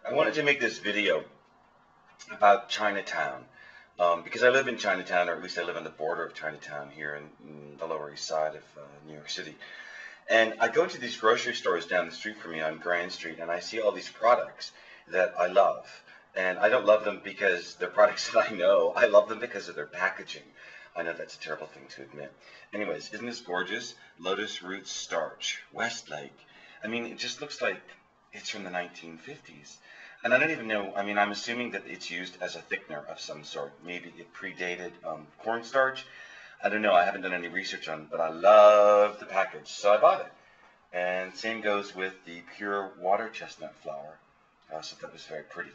I wanted to make this video about Chinatown because I live in Chinatown, or at least I live on the border of Chinatown here in the Lower East Side of New York City. And I go to these grocery stores down the street from me on Grand Street, and I see all these products that I love. And I don't love them because they're products that I know. I love them because of their packaging. I know that's a terrible thing to admit. Anyways, isn't this gorgeous? Lotus Root Starch, Westlake. I mean, it just looks like it's from the 1950s. And I don't even know, I mean, I'm assuming that it's used as a thickener of some sort. Maybe it predated cornstarch. I don't know, I haven't done any research on it, but I love the package, so I bought it. And same goes with the pure water chestnut flour. I also thought it was very pretty.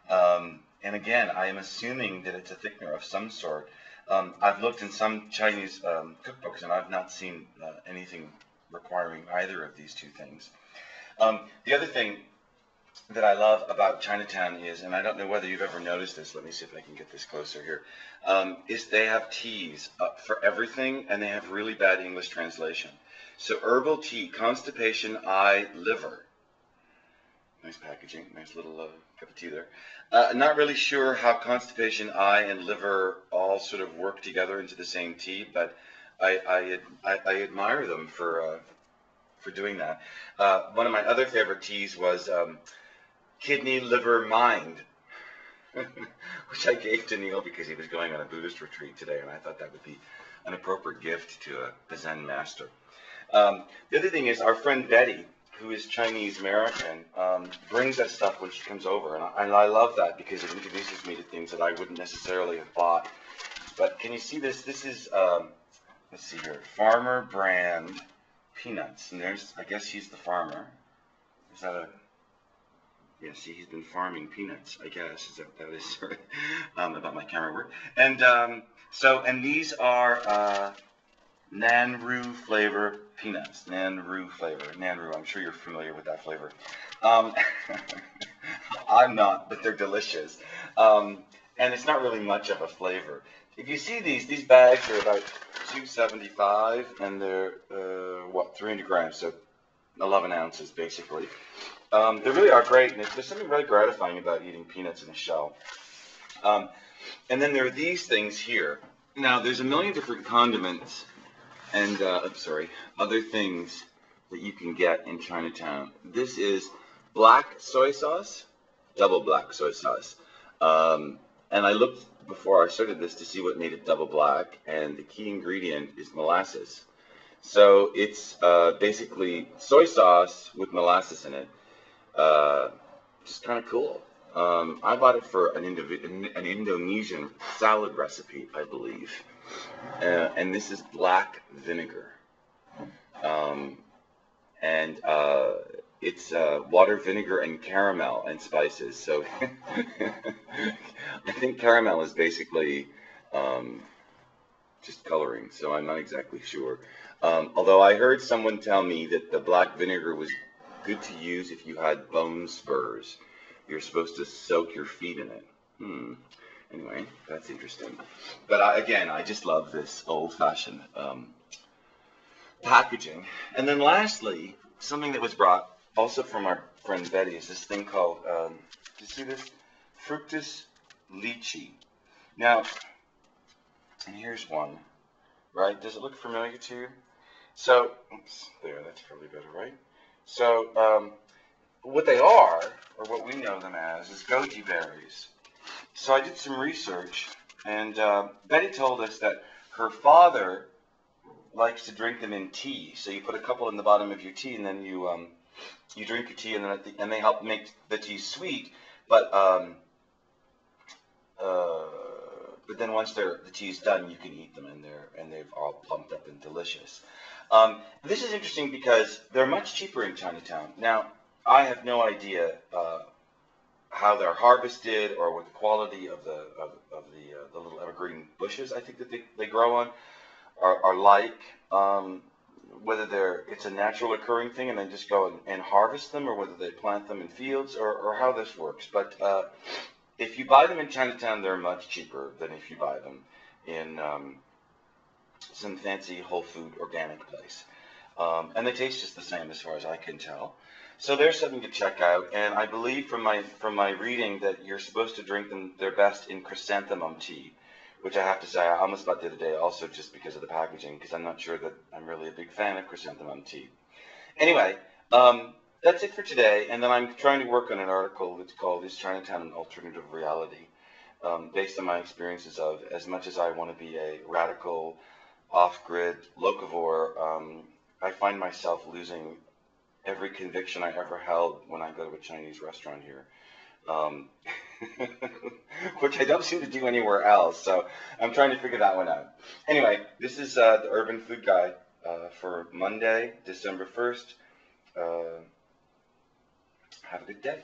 And again, I am assuming that it's a thickener of some sort. I've looked in some Chinese cookbooks, and I've not seen anything requiring either of these two things. The other thing that I love about Chinatown is, and I don't know whether you've ever noticed this, let me see if I can get this closer here, is they have teas for everything, and they have really bad English translation. So herbal tea, constipation, eye, liver. Nice packaging, nice little cup of tea there. Not really sure how constipation, eye, and liver all sort of work together into the same tea, but I admire them for doing that. One of my other favorite teas was kidney, liver, mind, which I gave to Neil because he was going on a Buddhist retreat today, and I thought that would be an appropriate gift to a Zen master. The other thing is our friend Betty, who is Chinese American, brings us stuff when she comes over, and I love that because it introduces me to things that I wouldn't necessarily have bought. But can you see this? This is, let's see here, Farmer brand peanuts, and there's, I guess he's the farmer. Is that a... Yeah, see, he's been farming peanuts, I guess. That is about my camera work. And and these are Nanru flavor peanuts. Nanru flavor. Nanru, I'm sure you're familiar with that flavor. I'm not, but they're delicious. And it's not really much of a flavor. If you see these bags are about $2.75, and they're, 300 grams, so 11 ounces, basically. They really are great, and there's something really gratifying about eating peanuts in a shell. And then there are these things here. Now, there's a million different condiments and, other things that you can get in Chinatown. This is black soy sauce, double black soy sauce. And I looked before I started this to see what made it double black, and the key ingredient is molasses. So it's basically soy sauce with molasses in it. Just kind of cool. I bought it for an Indonesian salad recipe, I believe. And this is black vinegar. It's water, vinegar, and caramel and spices. So I think caramel is basically just coloring, so I'm not exactly sure. Although I heard someone tell me that the black vinegar was good to use if you had bone spurs. You're supposed to soak your feet in it. Anyway, that's interesting. But again, I just love this old-fashioned packaging. And then lastly, something that was brought also from our friend Betty is this thing called, do you see this? Fructus lychee. Now, and here's one, right? Does it look familiar to you? So, oops, there, that's probably better, right? So, what they are, or what we know them as, is goji berries. So I did some research, and Betty told us that her father likes to drink them in tea. So you put a couple in the bottom of your tea, and then you drink your tea, and then and they help make the tea sweet. But then once the tea's done, you can eat them, and they've all plumped up and delicious. This is interesting because they're much cheaper in Chinatown. Now, I have no idea how they're harvested or what the quality of the little evergreen bushes I think that they grow on are like. Whether it's a natural occurring thing and then just go and harvest them, or whether they plant them in fields, or how this works. But if you buy them in Chinatown, they're much cheaper than if you buy them in some fancy whole food organic place. And they taste just the same as far as I can tell. So there's something to check out, and I believe from my reading that you're supposed to drink them their best in chrysanthemum tea, which I have to say I almost bought the other day, also just because of the packaging, because I'm not sure that I'm really a big fan of chrysanthemum tea. Anyway, that's it for today, and then I'm trying to work on an article that's called "Is Chinatown an Alternative Reality?" Based on my experiences of, as much as I want to be a radical, off-grid locavore, I find myself losing every conviction I ever held when I go to a Chinese restaurant here, um, which I don't seem to do anywhere else. So I'm trying to figure that one out. Anyway, this is the Urban Food Guide for Monday, December 1st. Have a good day.